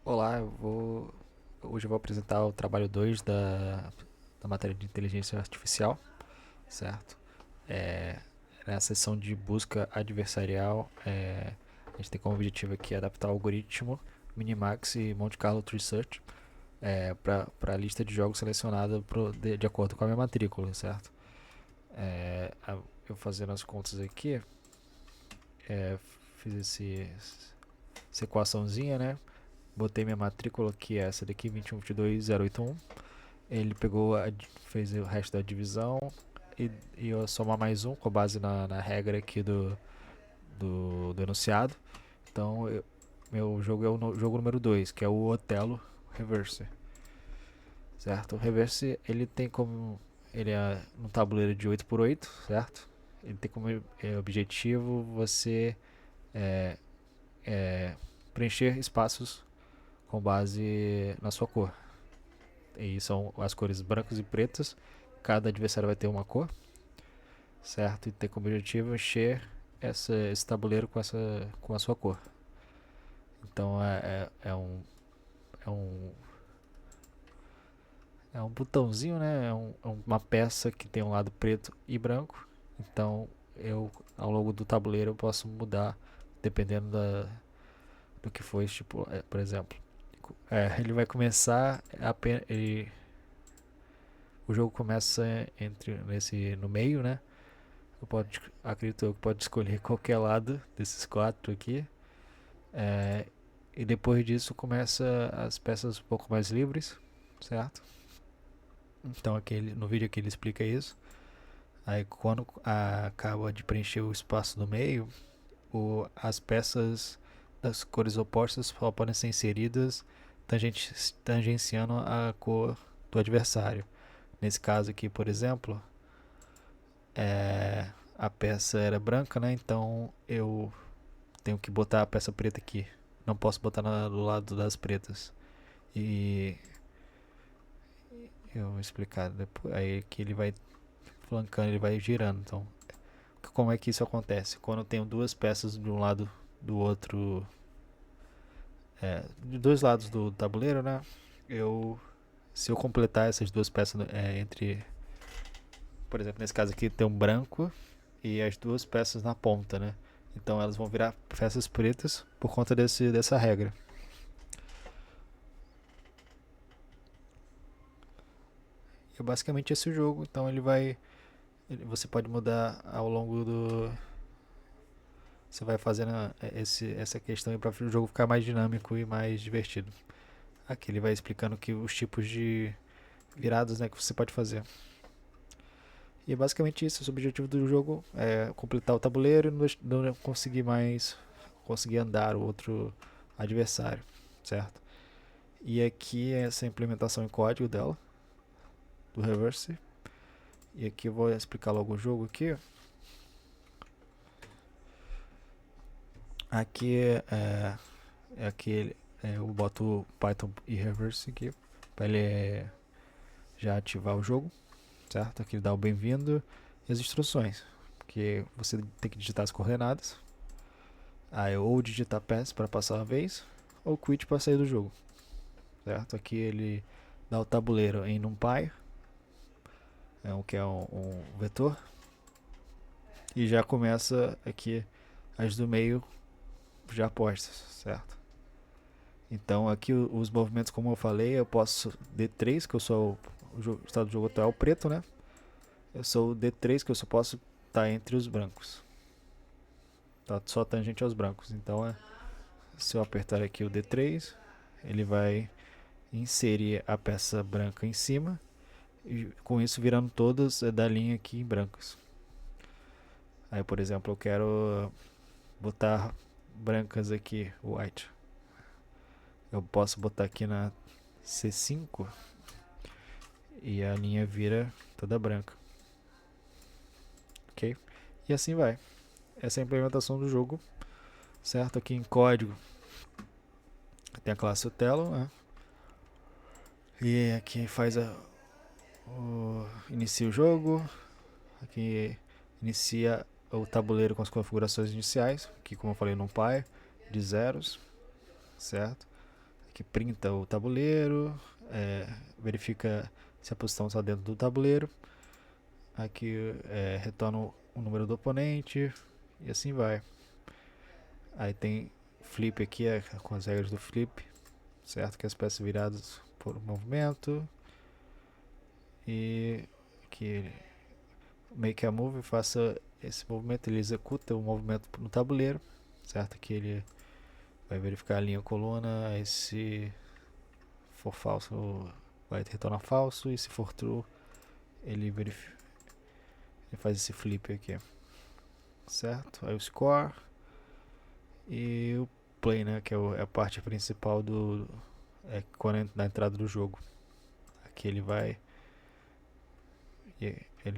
Olá, hoje eu vou apresentar o trabalho 2 da matéria de inteligência artificial, certo? É, Na seção de busca adversarial, a gente tem como objetivo aqui adaptar o algoritmo Minimax e Monte Carlo Tree Search para a lista de jogos selecionada de acordo com a minha matrícula, certo? Eu fazendo as contas aqui, é, fiz essa equaçãozinha, né? Botei minha matrícula, que é essa daqui, 2122081. Ele fez o resto da divisão e eu somar mais um com base na regra aqui do enunciado. Então, meu jogo é o jogo número 2, que é o Otelo Reverse. Certo? O Reverse, ele tem como... Ele é um tabuleiro de 8x8, certo? Ele tem como objetivo você é, é, preencher espaços com base na sua cor. E são as cores brancos e pretas. Cada adversário vai ter uma cor, certo? E ter como objetivo encher esse tabuleiro com a sua cor. Então é um, é um botãozinho, né? Uma peça que tem um lado preto e branco. Então ao longo do tabuleiro, eu posso mudar dependendo do que for, tipo, por exemplo. Ele vai começar apenas. O jogo começa no meio, né? Acredito eu que pode escolher qualquer lado desses quatro aqui. É, e depois disso começa as peças um pouco mais livres, certo? Então no vídeo aqui ele explica isso. Aí quando acaba de preencher o espaço no meio, as peças das cores opostas só podem ser inseridas tangenciando a cor do adversário. Nesse caso aqui, por exemplo, a peça era branca, né? Então eu tenho que botar a peça preta aqui. Não posso botar do lado das pretas. E eu vou explicar depois. Aí que ele vai flancando, ele vai girando. Então, como é que isso acontece? Quando eu tenho duas peças de um lado do outro, de dois lados do tabuleiro, né? Se eu completar essas duas peças por exemplo, nesse caso aqui tem um branco e as duas peças na ponta, né? Então elas vão virar peças pretas por conta dessa regra. E é basicamente esse o jogo. Então você pode mudar ao longo do. Você vai fazendo essa questão para o jogo ficar mais dinâmico e mais divertido. Aqui ele vai explicando que os tipos de viradas, né, que você pode fazer. E é basicamente isso. O objetivo do jogo é completar o tabuleiro e não conseguir andar o outro adversário, certo? E aqui é essa implementação em código dela, do Reverse. E aqui eu vou explicar logo o jogo aqui. Aqui eu boto o Python e Reverse aqui para ele já ativar o jogo, certo? Aqui dá o bem-vindo e as instruções, porque você tem que digitar as coordenadas, aí ou digitar pass para passar a vez, ou quit para sair do jogo, certo? Aqui ele dá o tabuleiro em NumPy, que é um vetor, e já começa aqui as do meio já postas, certo? Então aqui os movimentos, como eu falei, eu posso D3, que eu sou o estado do jogo atual preto, né? Eu sou o D3, que eu só posso estar entre os brancos. Tá só tangente aos brancos. Então se eu apertar aqui o D3, ele vai inserir a peça branca em cima e com isso virando todas da linha aqui em brancos. Aí, por exemplo, eu quero botar brancas aqui, white. Eu posso botar aqui na C5 e a linha vira toda branca. Ok? E assim vai. Essa é a implementação do jogo, certo? Aqui em código tem a classe Otelo, né? E aqui inicia o jogo. Aqui inicia o tabuleiro com as configurações iniciais, que como eu falei no Py, de zeros, certo? que printa o tabuleiro, verifica se a posição está dentro do tabuleiro. Aqui retorna o número do oponente e assim vai. Aí tem flip aqui, com as regras do flip, certo? Que as peças viradas por movimento. E que make a move, faça esse movimento, ele executa o movimento no tabuleiro, certo? Que ele vai verificar a linha coluna, aí se for falso vai retornar falso, e se for true ele faz esse flip aqui, certo? Aí o score e o play, né? Que é a parte principal quando na entrada do jogo. Aqui ele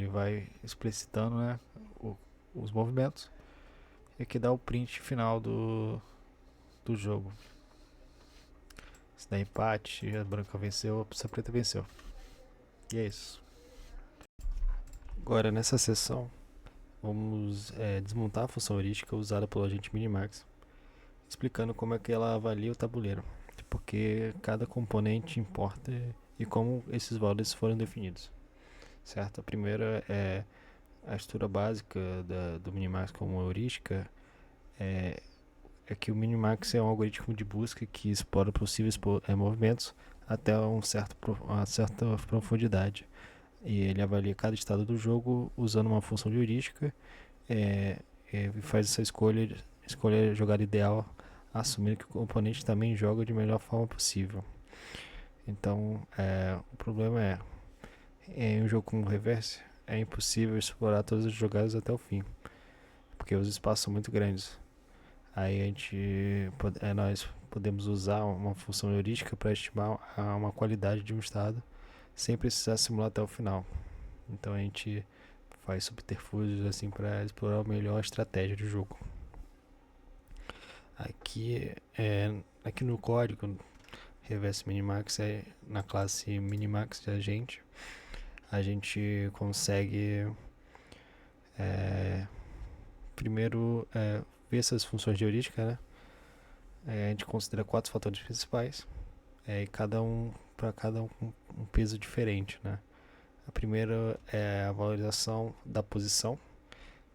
vai explicitando, né, os movimentos, e aqui dá o print final do jogo. Se dá empate, a branca venceu, a preta venceu. E é isso. Agora nessa sessão vamos desmontar a função heurística usada pelo agente Minimax, explicando como é que ela avalia o tabuleiro, porque cada componente importa e como esses valores foram definidos, certo? A primeira é a estrutura básica do Minimax como heurística. É que o Minimax é um algoritmo de busca que explora possíveis movimentos até uma certa profundidade. E ele avalia cada estado do jogo usando uma função de heurística, e faz essa escolha a jogada ideal, assumindo que o oponente também joga de melhor forma possível. Então, o problema em um jogo como o Reverse, é impossível explorar todas as jogadas até o fim, porque os espaços são muito grandes. Aí nós podemos usar uma função heurística para estimar uma qualidade de um estado sem precisar simular até o final. Então a gente faz subterfúgios assim para explorar melhor a estratégia do jogo. Aqui no código Reverse Minimax, na classe Minimax de agente, a gente consegue primeiro ver essas funções de heurística, né? A gente considera 4 fatores principais, e para cada um peso diferente, né? A primeira é a valorização da posição,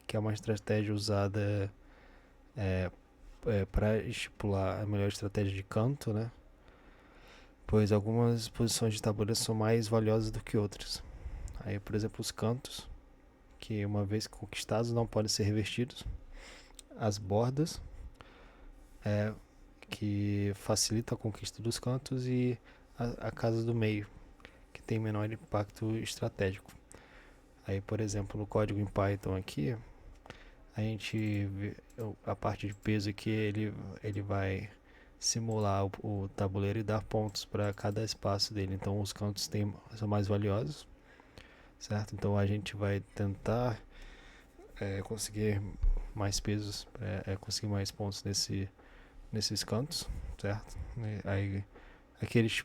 que é uma estratégia usada para estipular a melhor estratégia de canto, né? Pois algumas posições de tabuleiro são mais valiosas do que outras. Aí, por exemplo, os cantos, que uma vez conquistados não podem ser revertidos. As bordas, que facilita a conquista dos cantos, e a casa do meio, que tem menor impacto estratégico. Aí, por exemplo, no código em Python aqui, a gente vê a parte de peso aqui, ele vai simular o tabuleiro e dar pontos para cada espaço dele. Então os cantos são mais valiosos, certo? Então a gente vai tentar conseguir mais pesos, conseguir mais pontos nesses cantos, certo? Aí aqui a gente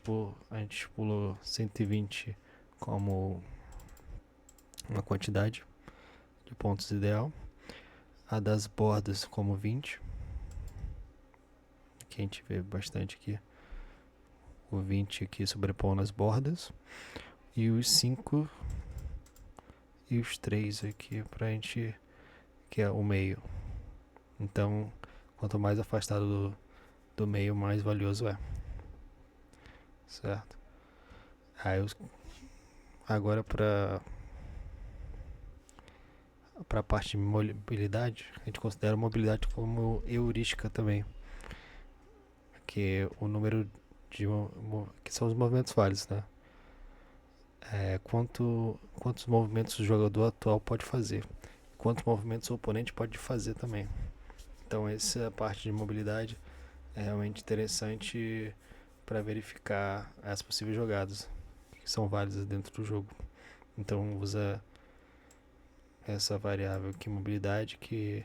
estipulou 120 como uma quantidade de pontos ideal. A das bordas como 20, que a gente vê bastante aqui. O 20 aqui sobrepondo nas bordas. E os 5 e os 3 aqui pra gente, que é o meio. Então, quanto mais afastado do meio, mais valioso é. Certo? Aí agora para a parte de mobilidade, a gente considera a mobilidade como heurística também, que o número que são os movimentos válidos, né? Quantos movimentos o jogador atual pode fazer, quantos movimentos o oponente pode fazer também. Então essa parte de mobilidade é realmente interessante para verificar as possíveis jogadas que são válidas dentro do jogo. Então usa essa variável aqui, mobilidade, que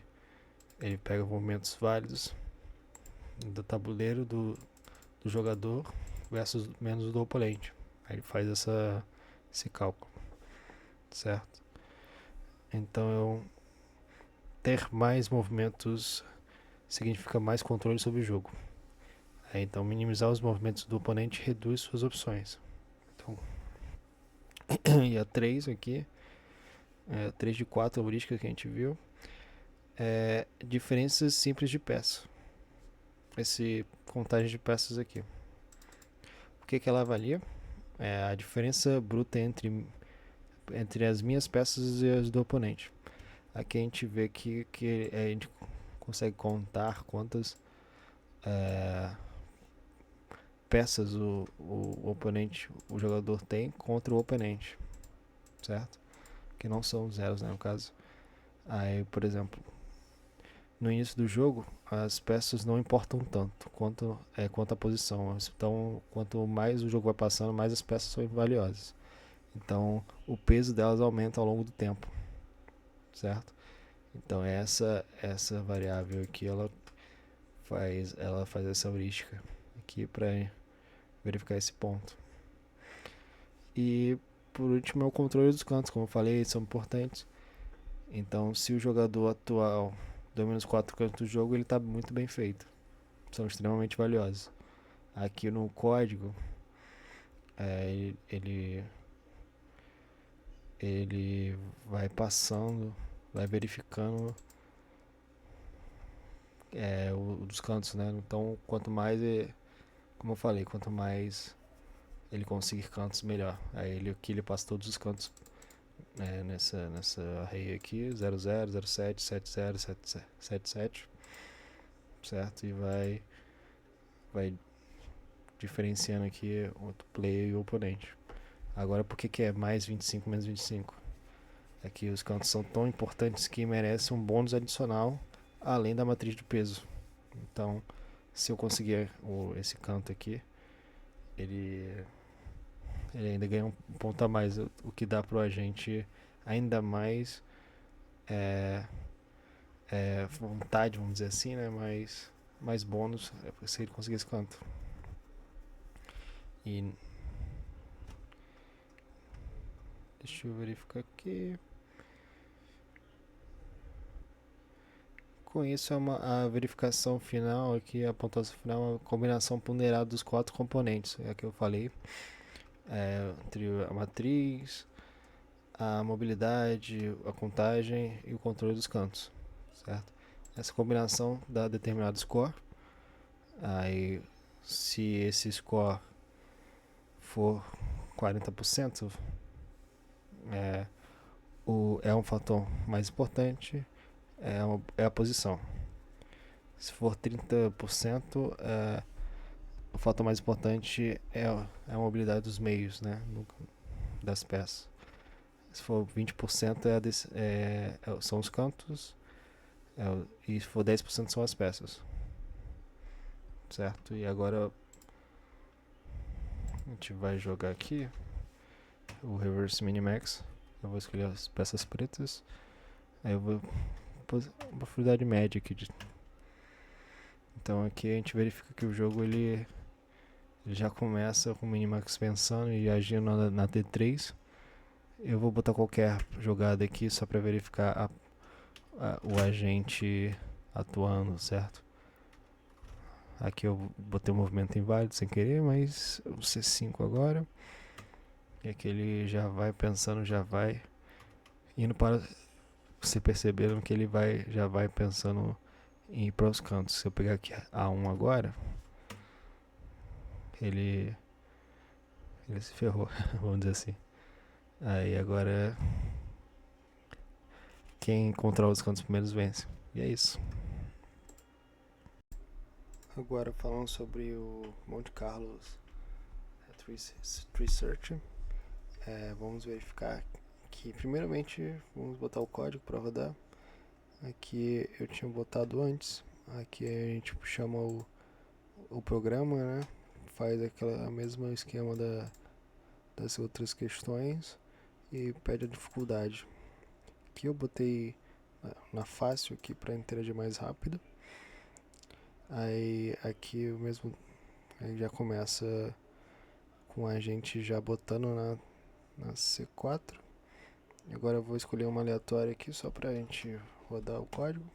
ele pega movimentos válidos do tabuleiro do jogador versus menos do oponente. Aí ele faz esse cálculo, certo? Então ter mais movimentos significa mais controle sobre o jogo. Então minimizar os movimentos do oponente reduz suas opções. Então, e a 3 aqui, 3 de 4 heurísticas que a gente viu, diferenças simples de peça. Esse contagem de peças aqui. O que ela avalia? É a diferença bruta entre as minhas peças e as do oponente. Aqui a gente vê que a gente consegue contar quantas peças o oponente, o jogador tem contra o oponente, certo? Que não são zeros, né, no caso. Aí, por exemplo, no início do jogo, as peças não importam tanto quanto a posição. Então, quanto mais o jogo vai passando, mais as peças são valiosas. Então, o peso delas aumenta ao longo do tempo, certo? Então, essa variável aqui, ela faz essa heurística aqui para verificar esse ponto. E por último é o controle dos cantos, como eu falei, são importantes. Então, se o jogador atual domina os 4 cantos do jogo, ele está muito bem feito. São extremamente valiosos. Aqui no código, ele vai passando, vai verificando dos cantos, né? Então, como eu falei, quanto mais ele conseguir cantos, melhor. Aí aqui ele passa todos os cantos nessa array aqui, 00, 07, 70, 77, certo? E vai diferenciando aqui o player e o oponente. Agora, por que é mais 25, menos 25? É que os cantos são tão importantes que merecem um bônus adicional além da matriz de peso. Então, se eu conseguir esse canto aqui, ele ainda ganha um ponto a mais, o que dá pro agente ainda mais vontade, vamos dizer assim, né? Mais bônus se ele conseguir esse canto. E deixa eu verificar aqui. Com isso, a verificação final aqui, a pontuação final, é uma combinação ponderada dos 4 componentes. É a que eu falei. Entre a matriz, a mobilidade, a contagem e o controle dos cantos, certo? Essa combinação dá determinado score. Aí, se esse score for 40%, é um fator mais importante, é a posição. Se for 30%, o fator mais importante é a mobilidade dos meios, né, das peças. Se for 20%, são os cantos, e se for 10% são as peças, certo? E agora a gente vai jogar aqui o Reverse Minimax. Eu vou escolher as peças pretas. Aí eu vou pôr uma profundidade média aqui. Então aqui a gente verifica que o jogo ele já começa com o Minimax pensando e agindo na T3. Eu vou botar qualquer jogada aqui só para verificar o agente atuando, certo? Aqui eu botei um movimento inválido sem querer, mas o C5 agora. E aqui ele já vai pensando, já vai indo para... Você perceberam que ele já vai pensando em ir para os cantos. Se eu pegar aqui A1 agora, ele se ferrou, vamos dizer assim. Aí agora quem controla os cantos primeiros vence. E é isso. Agora falando sobre o Monte Carlos Tree Search, vamos verificar que primeiramente vamos botar o código para rodar. Aqui eu tinha botado antes. Aqui a gente chama o programa, né? Faz aquele mesmo esquema das outras questões e pede a dificuldade. Aqui eu botei na fácil aqui para interagir mais rápido. Aí aqui o mesmo aí já começa com a gente já botando na C4. Agora eu vou escolher uma aleatória aqui só pra gente rodar o código.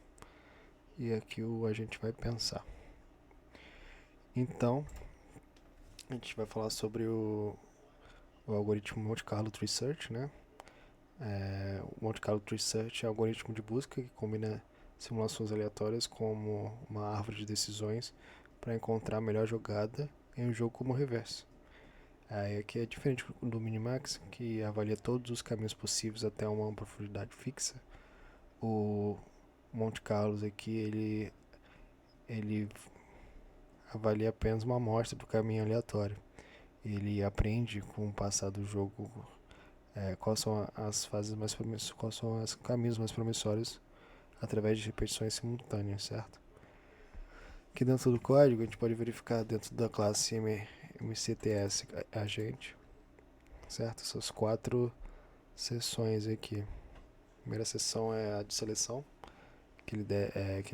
E aqui a gente vai pensar. Então, a gente vai falar sobre o algoritmo Monte Carlo Tree Search, né? O Monte Carlo Tree Search é um algoritmo de busca que combina simulações aleatórias como uma árvore de decisões para encontrar a melhor jogada em um jogo como o reverso. Aí aqui é diferente do Minimax, que avalia todos os caminhos possíveis até uma profundidade fixa. O Monte Carlo aqui, ele avalia apenas uma amostra do caminho aleatório. Ele aprende com o passar do jogo quais são as fases mais promissórias, quais são os caminhos mais promissórios através de repetições simultâneas, certo? Aqui dentro do código a gente pode verificar dentro da classe MCTS agente, certo? Essas 4 seções aqui. A primeira seção é a de seleção, que ele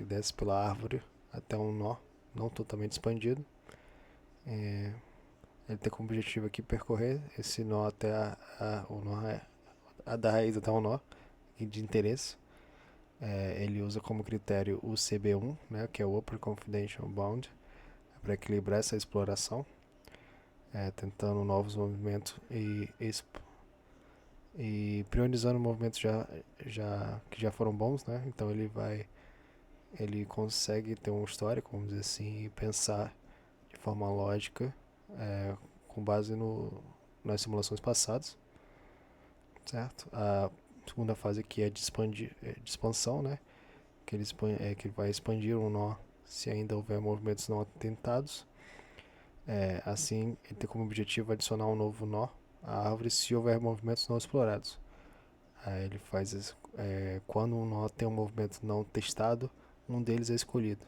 desce pela árvore até um nó não totalmente expandido. Ele tem como objetivo aqui percorrer esse nó até o nó a da raiz até o nó de interesse. Ele usa como critério o CB1, né, que é o Upper Confidential Bound, para equilibrar essa exploração, tentando novos movimentos e priorizando movimentos que já foram bons, né? Então ele consegue ter um histórico, vamos dizer assim, e pensar de forma lógica, com base nas simulações passadas, certo? A segunda fase aqui é de expansão, né? Que ele vai expandir um nó se ainda houver movimentos não tentados. Assim, ele tem como objetivo adicionar um novo nó à árvore se houver movimentos não explorados. Aí ele faz isso, quando um nó tem um movimento não testado, um deles é escolhido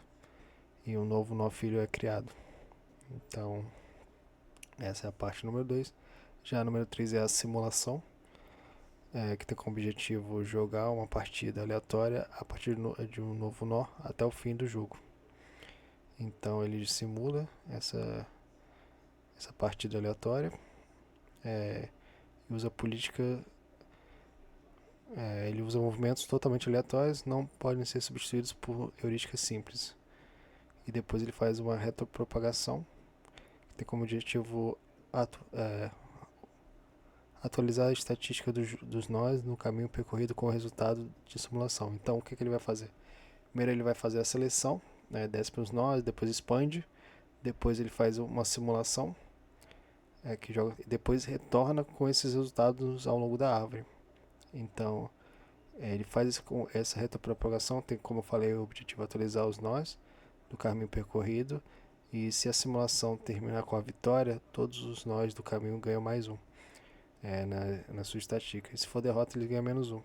e um novo nó filho é criado. Então, essa é a parte número 2. Já a número 3 é a simulação, que tem como objetivo jogar uma partida aleatória a partir de um novo nó até o fim do jogo. Então ele simula essa partida aleatória e usa política. Ele usa movimentos totalmente aleatórios, não podem ser substituídos por heurísticas simples. E depois ele faz uma retropropagação, que tem como objetivo atualizar a estatística dos nós no caminho percorrido com o resultado de simulação. Então, o que ele vai fazer? Primeiro ele vai fazer a seleção, né, desce para os nós, depois expande, depois ele faz uma simulação, depois retorna com esses resultados ao longo da árvore. Então, ele faz essa retropropagação, tem, como eu falei, o objetivo atualizar os nós do caminho percorrido, e se a simulação terminar com a vitória, todos os nós do caminho ganham mais um na sua estatística. E se for derrota, ele ganha menos um.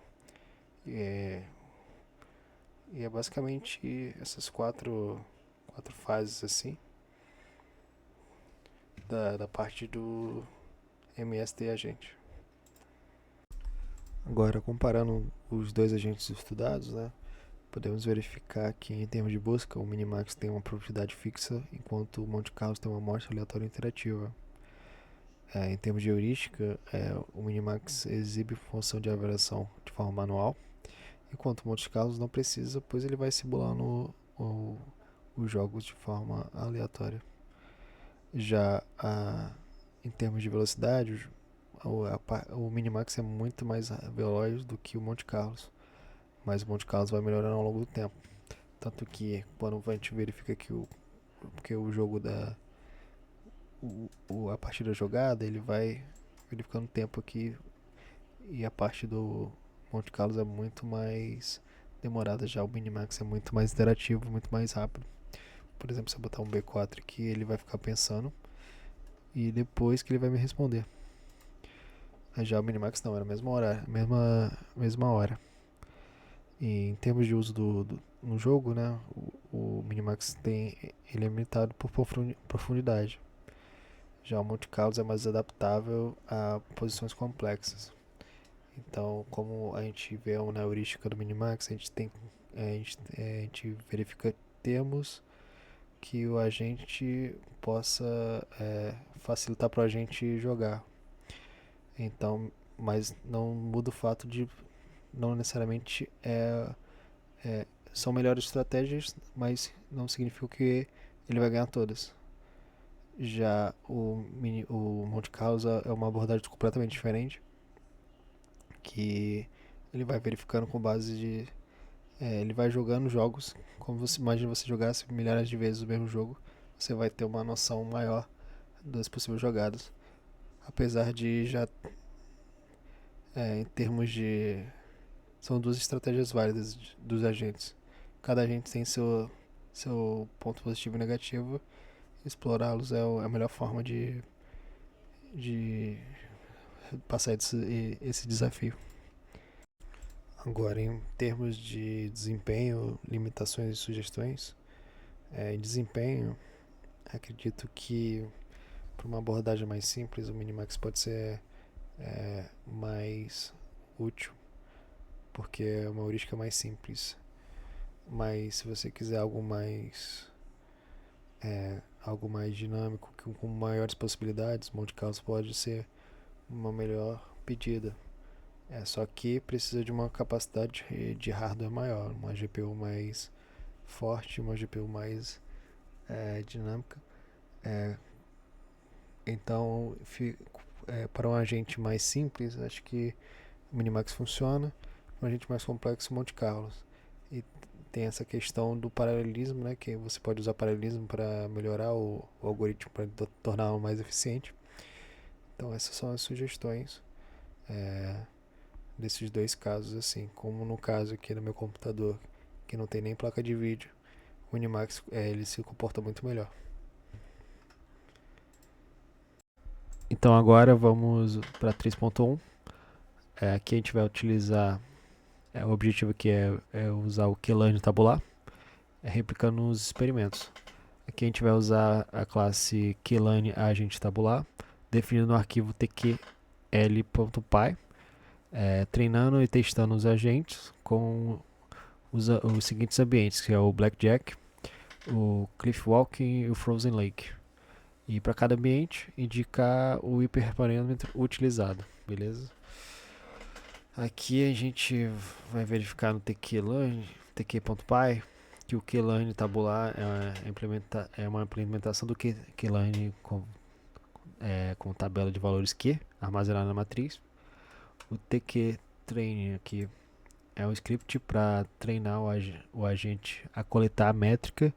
E é basicamente essas quatro fases assim da parte do MST agente. Agora, comparando os dois agentes estudados, né, podemos verificar que em termos de busca, o Minimax tem uma propriedade fixa, enquanto o Monte Carlo tem uma amostra aleatória interativa. Em termos de heurística, o Minimax exibe função de avaliação de forma manual, enquanto o Monte Carlo não precisa, pois ele vai simulando os jogos de forma aleatória. Já em termos de velocidade, o Minimax é muito mais veloz do que o Monte Carlo, mas o Monte Carlo vai melhorando ao longo do tempo. Tanto que quando a gente verifica que o jogo a partida jogada, ele vai verificando o tempo aqui, e a parte do Monte Carlo é muito mais demorada, já o Minimax é muito mais interativo, muito mais rápido. Por exemplo, se eu botar um B4 aqui, ele vai ficar pensando e depois que ele vai me responder. Já o Minimax não, era a mesma hora. E em termos de uso no jogo, né, o Minimax ele é limitado por profundidade. Já o Monte Carlo é mais adaptável a posições complexas. Então, como a gente vê na heurística do Minimax, a gente verifica termos que o agente possa facilitar para a gente jogar. Então, mas não muda o fato de não necessariamente são melhores estratégias, mas não significa que ele vai ganhar todas. Já o Monte Carlos é uma abordagem completamente diferente, que ele vai verificando com base de... ele vai jogando jogos, como você imagina você jogasse milhares de vezes o mesmo jogo, você vai ter uma noção maior das possíveis jogadas. Apesar de já, em termos de... São duas estratégias válidas dos agentes. Cada agente tem seu ponto positivo e negativo. Explorá-los é a melhor forma de passar esse desafio. Agora, em termos de desempenho, limitações e sugestões, em desempenho, acredito que para uma abordagem mais simples, o Minimax pode ser mais útil, porque é uma heurística mais simples. Mas se você quiser algo mais dinâmico, com maiores possibilidades, Monte Carlos pode ser uma melhor pedida. Só que precisa de uma capacidade de hardware maior, uma GPU mais forte, uma GPU mais dinâmica. Então, para um agente mais simples, acho que o Minimax funciona. Para um agente mais complexo, o Monte Carlos. E tem essa questão do paralelismo, né, que você pode usar paralelismo para melhorar o algoritmo, para torná-lo mais eficiente. Então, essas são as sugestões desses dois casos, assim, como no caso aqui no meu computador, que não tem nem placa de vídeo, o Minimax ele se comporta muito melhor. Então agora vamos para 3.1. Aqui a gente vai utilizar, o objetivo aqui é usar o Keylane tabular, replicando os experimentos. Aqui a gente vai usar a classe Keylane agent tabular, definindo no arquivo tql.py, treinando e testando os agentes com os seguintes ambientes, que é o Blackjack, o Cliffwalking e o Frozen Lake. E para cada ambiente, indicar o hiperparâmetro utilizado, beleza? Aqui a gente vai verificar no tql.py que o Keylane tabular é uma implementação do Keylane com tabela de valores Q armazenada na matriz. O tqtrain aqui é um script para treinar o agente a coletar a métrica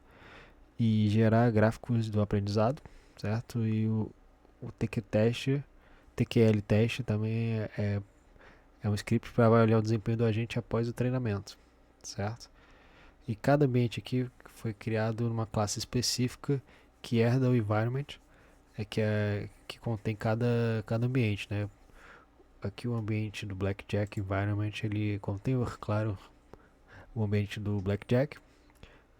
e gerar gráficos do aprendizado, certo? E o tql test também é um script para avaliar o desempenho do agente após o treinamento, certo? E cada ambiente aqui foi criado numa classe específica que herda o environment, que contém cada ambiente, né? Aqui o ambiente do Blackjack Environment, ele contém, claro, o ambiente do Blackjack,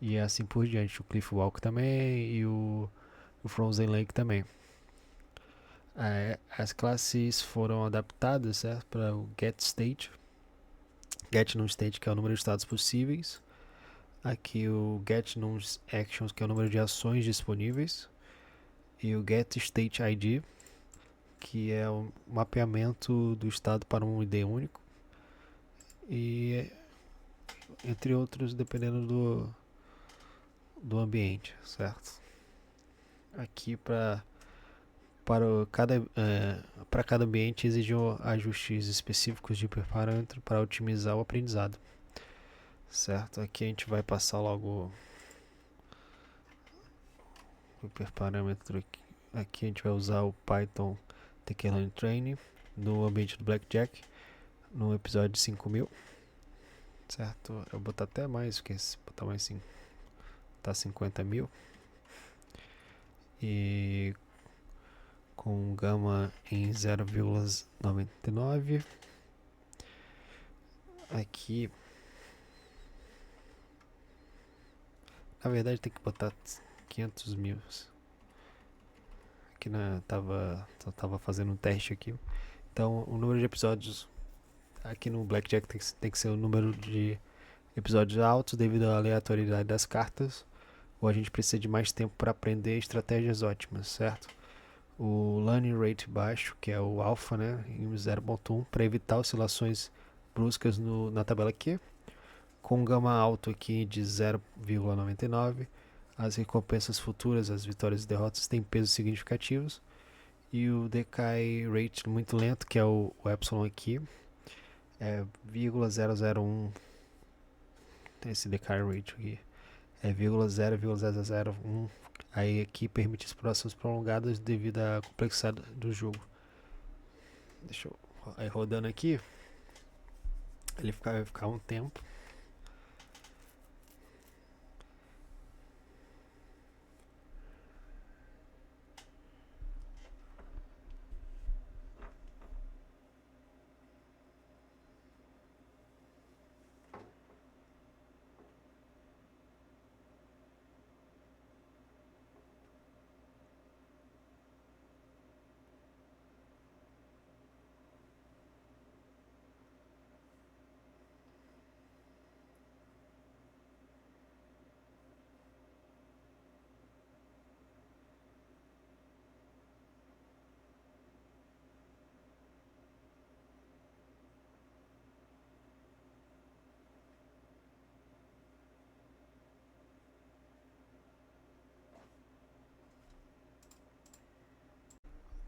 e assim por diante, o Cliffwalk também e o Frozen Lake também. As classes foram adaptadas, certo, para o GetState, GetNumState, que é o número de estados possíveis. Aqui o GetNumActions, que é o número de ações disponíveis. E o GetStateID, que é o mapeamento do estado para um ID único. E entre outros, dependendo do ambiente, certo? Aqui para cada ambiente exigiam ajustes específicos de hiperparâmetro para otimizar o aprendizado, certo? Aqui a gente vai passar logo o hiperparâmetro. Aqui a gente vai usar o Python tqlearn training no ambiente do Blackjack no episódio 5000, certo? Eu vou botar até mais, porque se botar mais 5 tá 50.000. E com gama em 0,99. Aqui, na verdade, tem que botar 500.000. Aqui só tava fazendo um teste aqui. Então, o número de episódios aqui no Blackjack tem que ser o número de episódios altos devido à aleatoriedade das cartas, ou a gente precisa de mais tempo para aprender estratégias ótimas, certo? O learning rate baixo, que é o alpha, né, em 0.1, para evitar oscilações bruscas na tabela Q, com gama alto aqui de 0,99, as recompensas futuras, as vitórias e derrotas têm pesos significativos. E o decay rate muito lento, que é o epsilon aqui, é 0,001. Esse decay rate aqui é 0,00001. Aí aqui permite explorações prolongadas devido à complexidade do jogo. Deixa eu... Aí rodando aqui, ele vai ficar um tempo.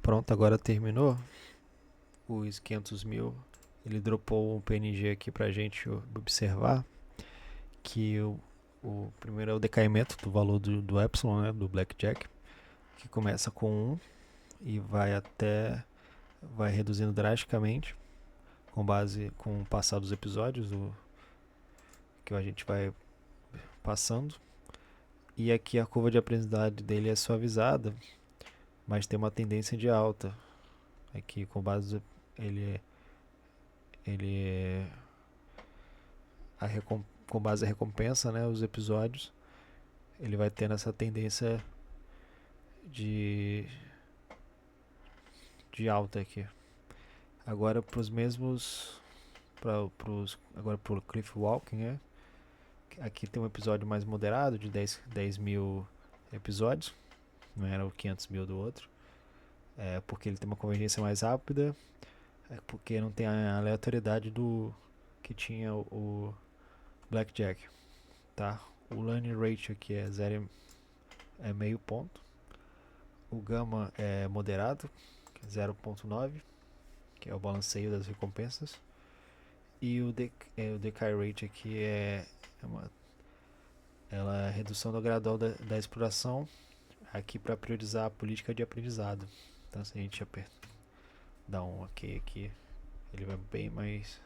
Pronto, agora terminou os 500 mil. Ele dropou um PNG aqui pra gente observar. Que o primeiro é o decaimento do valor do epsilon, né, do blackjack. Que começa com 1 e vai reduzindo drasticamente com base com o passar dos episódios que a gente vai passando. E aqui a curva de aprendizagem dele é suavizada, mas tem uma tendência de alta. Aqui com base ele com base a recompensa, né, os episódios, ele vai tendo essa tendência de alta aqui. Agora para os mesmos agora pro Cliff Walking, né? Aqui tem um episódio mais moderado de 10 mil episódios, não era o 500 mil do outro, porque ele tem uma convergência mais rápida, porque não tem a aleatoriedade do que tinha o Blackjack, tá? O learning rate aqui é 0,5 ponto, o gamma é moderado, 0,9, que é o balanceio das recompensas, e o decay rate aqui ela é a redução do gradual da exploração aqui para priorizar a política de aprendizado. Então se a gente dar um ok aqui, ele vai bem mais...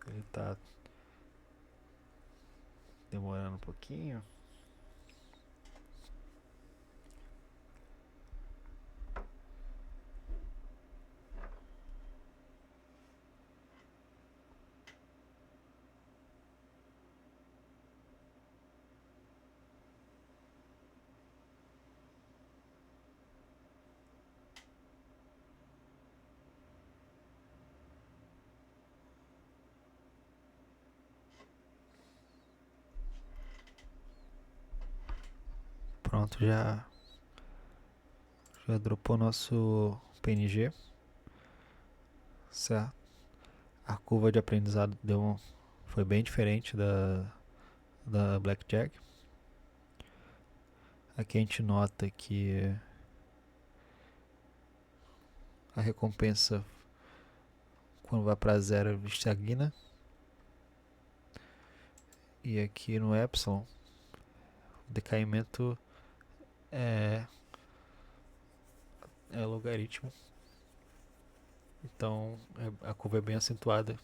Ele tá demorando um pouquinho. Pronto, já dropou nosso PNG, certo? A curva de aprendizado foi bem diferente da Blackjack. Aqui a gente nota que a recompensa quando vai para zero estagna, e aqui no epsilon o decaimento é logaritmo, então a curva é bem acentuada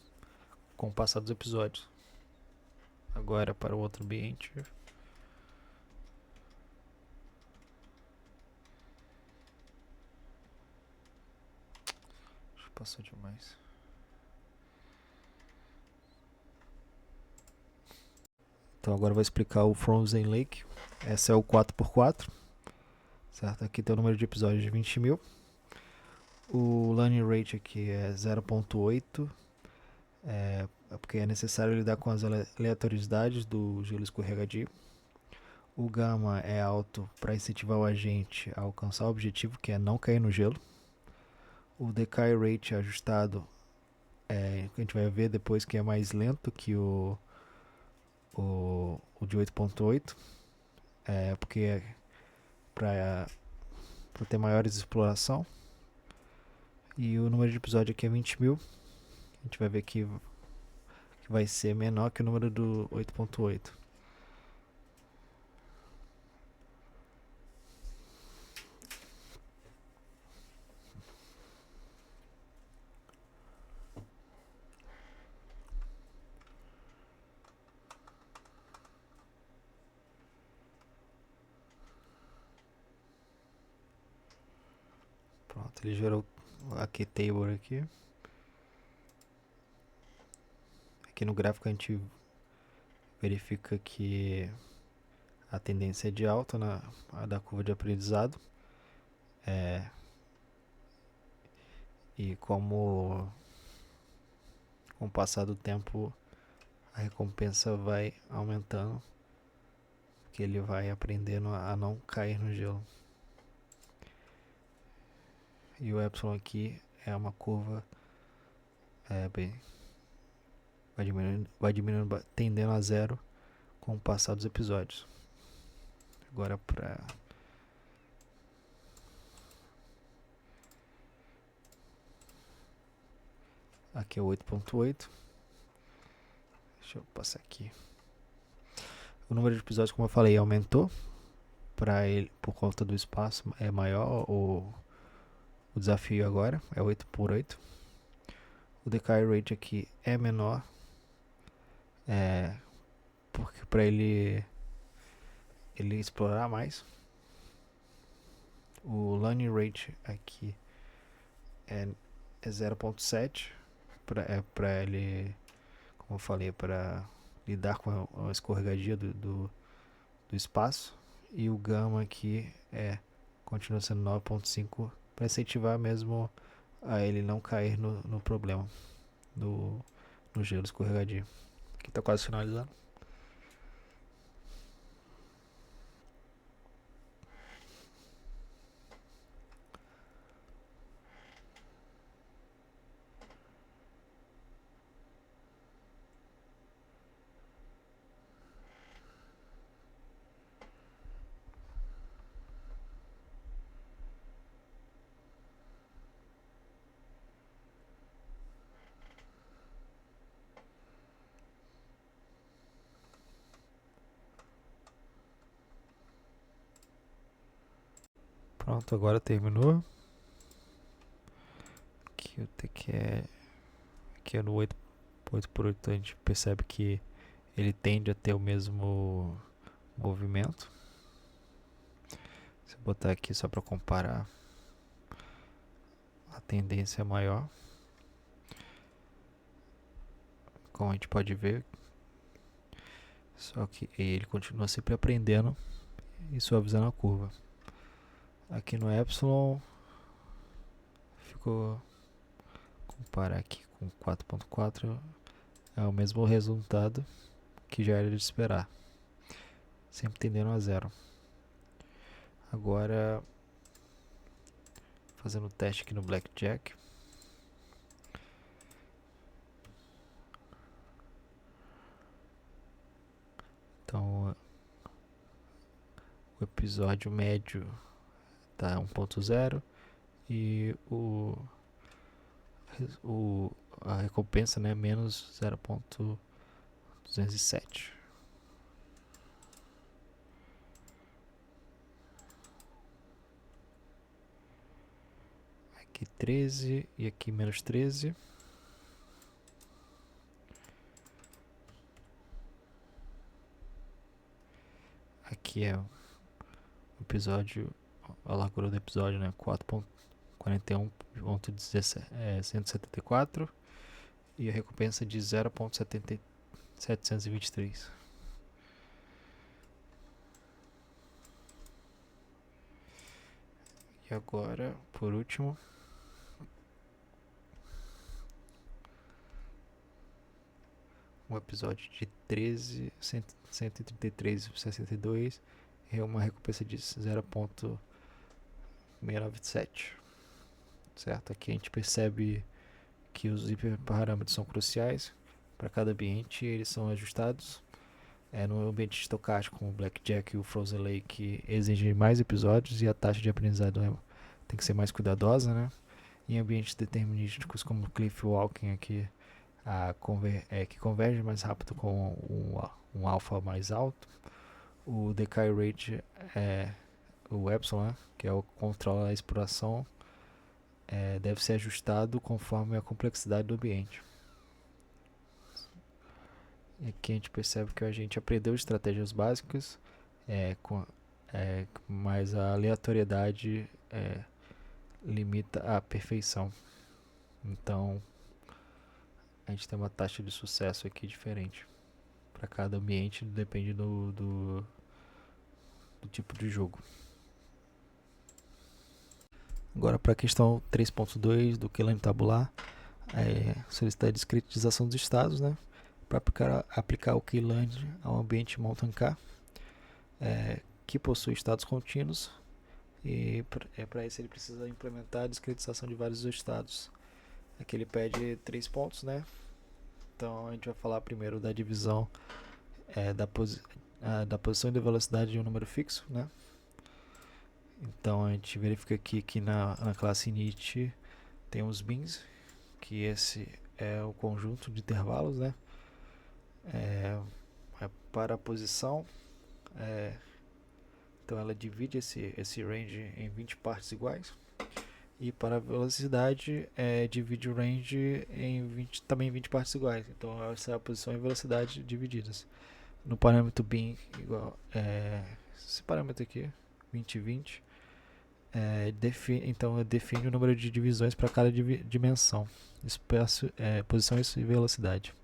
com o passar dos episódios. Agora para o outro ambiente, passou demais. Então agora eu vou explicar o Frozen Lake. Esse é o 4x4, certo? Aqui tem o número de episódios de 20 mil. O learning rate aqui é 0.8, porque é necessário lidar com as aleatoriedades do gelo escorregadio. O gamma é alto para incentivar o agente a alcançar o objetivo, que é não cair no gelo. O decay rate ajustado a gente vai ver depois que é mais lento que o de 8.8, porque para ter maiores exploração. E o número de episódio aqui é 20.000. A gente vai ver que vai ser menor que o número do 8.8. Pronto, ele gerou a key table aqui. Aqui no gráfico a gente verifica que a tendência é de alta da curva de aprendizado. E com o passar do tempo a recompensa vai aumentando, porque ele vai aprendendo a não cair no gelo. E o epsilon aqui é uma curva vai diminuindo, tendendo a zero com o passar dos episódios. Agora aqui é o 8.8. Deixa eu passar aqui. O número de episódios, como eu falei, aumentou. Para ele, por conta do espaço, é maior. O desafio agora é 8x8. O decay rate aqui é menor. Porque para ele explorar mais. O learning rate aqui é 0.7. Para ele, como eu falei, para lidar com a escorregadia do espaço. E o gama aqui continua sendo 9.5 para incentivar mesmo a ele não cair no problema no gelo escorregadio. Aqui tá quase finalizando. Pronto, agora terminou. Aqui é no 8x8 a gente percebe que ele tende a ter o mesmo movimento. Se eu botar aqui só para comparar, a tendência é maior. Como a gente pode ver, só que ele continua sempre aprendendo e suavizando a curva. Aqui no epsilon ficou, comparar aqui com 4.4, é o mesmo resultado que já era de esperar, sempre tendendo a zero. Agora fazendo o teste aqui no blackjack. Então o episódio médio tá 1.0 e a recompensa, né, menos 0.207. Aqui 13 e aqui menos 13. Aqui é o episódio, a largura do episódio, né, 4.41.174 e a recompensa de 0.723. E agora, por último, um episódio de 13, 133,62 e uma recompensa de 0.697. Certo? Aqui a gente percebe que os hiperparâmetros são cruciais para cada ambiente, eles são ajustados. No ambiente estocástico, como o Blackjack e o Frozen Lake exigem mais episódios e a taxa de aprendizado tem que ser mais cuidadosa, né? Em ambientes determinísticos como Cliff Walking aqui, que converge mais rápido com um alfa mais alto. O Decay Rate o Epsilon, né, que é o que controla a exploração, deve ser ajustado conforme a complexidade do ambiente. E aqui a gente percebe que a gente aprendeu estratégias básicas, mas a aleatoriedade limita a perfeição. Então a gente tem uma taxa de sucesso aqui diferente para cada ambiente, depende do tipo de jogo. Agora para a questão 3.2 do Keylane tabular, solicitar a discretização dos estados, né? Para aplicar o Keylane ao ambiente Mountain Car, que possui estados contínuos, e para isso ele precisa implementar a discretização de vários estados. Aqui ele pede 3 pontos, né? Então a gente vai falar primeiro da divisão da posição e da velocidade de um número fixo, né? Então a gente verifica aqui que na classe init tem os bins, que esse é o conjunto de intervalos, né? Para a posição, então ela divide esse range em 20 partes iguais. E para a velocidade, divide o range também em 20 partes iguais. Então essa é a posição e velocidade divididas. No parâmetro bin igual, esse parâmetro aqui, 20 e 20, então define o número de divisões para cada dimensão, espaço, posição e velocidade.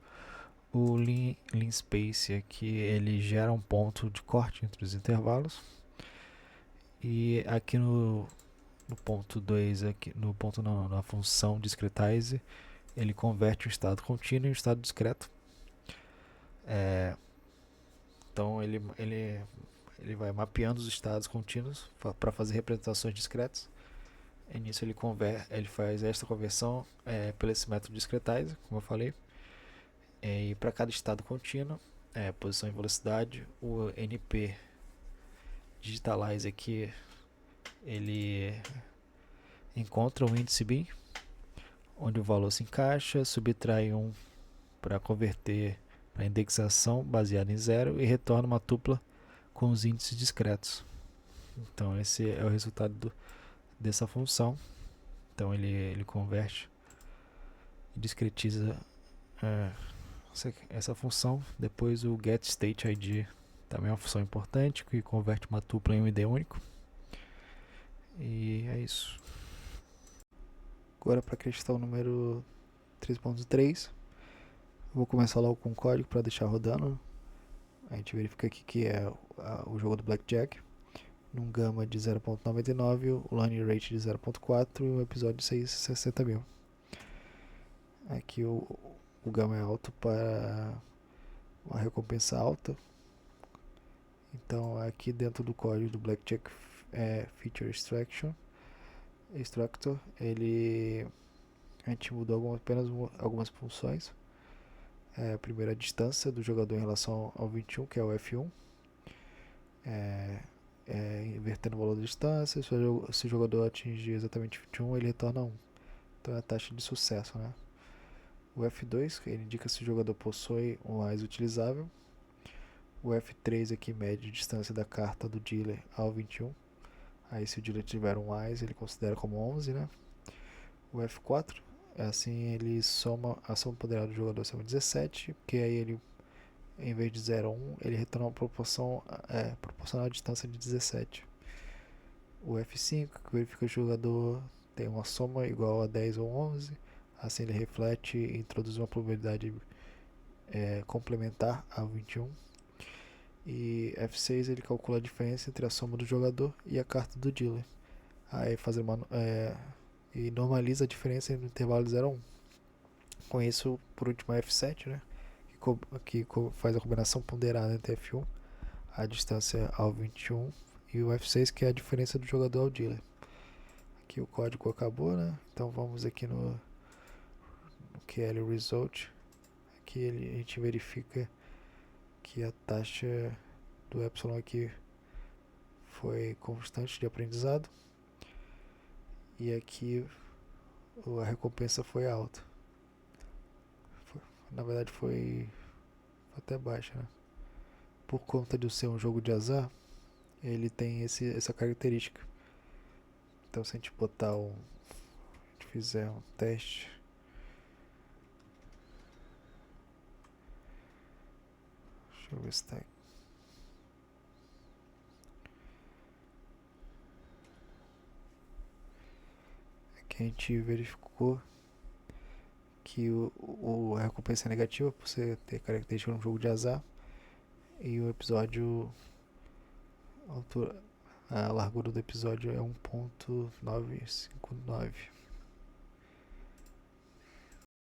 O lean space aqui ele gera um ponto de corte entre os intervalos. E aqui no ponto 2, no ponto não, na função discretize, ele converte o estado contínuo em um estado discreto. Então ele vai mapeando os estados contínuos para fazer representações discretas. E nisso ele faz esta conversão pelo esse método discretize, como eu falei. E para cada estado contínuo, posição e velocidade, o NP digitalize aqui, ele encontra o índice bin, onde o valor se encaixa, subtrai 1 para converter a indexação baseada em 0 e retorna uma tupla com os índices discretos. Então esse é o resultado dessa função. Então ele converte e discretiza essa função. Depois o getStateID também é uma função importante que converte uma tupla em um ID único. E é isso. Agora para a questão número 3.3, vou começar logo com o código para deixar rodando. A gente verifica aqui que é o jogo do Blackjack, num gama de 0.99, o line rate de 0.4 e o episódio de 660.000. Aqui o gama é alto para uma recompensa alta. Então aqui dentro do código do Blackjack Feature Extraction Extractor, a gente mudou apenas algumas funções. A primeira, a distância do jogador em relação ao 21, que é o F1, invertendo o valor da distância. Se o jogador atingir exatamente 21, ele retorna 1. Então é a taxa de sucesso, né? O F2, ele indica se o jogador possui um AIS utilizável. O F3 aqui mede a distância da carta do dealer ao 21. Aí se o dealer tiver um AIS, ele considera como 11, né? O F4, assim ele soma a soma ponderada do jogador acima de 17, porque aí ele, em vez de 0 a 1, ele retorna uma proporcional à distância de 17. O F5, que verifica que o jogador tem uma soma igual a 10 ou 11, assim ele reflete e introduz uma probabilidade complementar ao 21. E F6 ele calcula a diferença entre a soma do jogador e a carta do dealer. Aí e normaliza a diferença entre o intervalo de 0 a 1. Com isso, por último, a F7, né, que faz a combinação ponderada entre F1, a distância ao 21, e o F6, que é a diferença do jogador ao dealer. Aqui o código acabou, né? Então vamos aqui QL Result. Aqui a gente verifica que a taxa do epsilon aqui foi constante de aprendizado. E aqui a recompensa foi alta. Na verdade foi até baixa, né? Por conta de ser um jogo de azar, ele tem essa característica. Então se a gente botar a gente fizer um teste, deixa eu ver se tá aqui. Aqui a gente verificou que a recompensa é negativa por você ter característica de um jogo de azar. E o episódio, a largura do episódio é 1.959.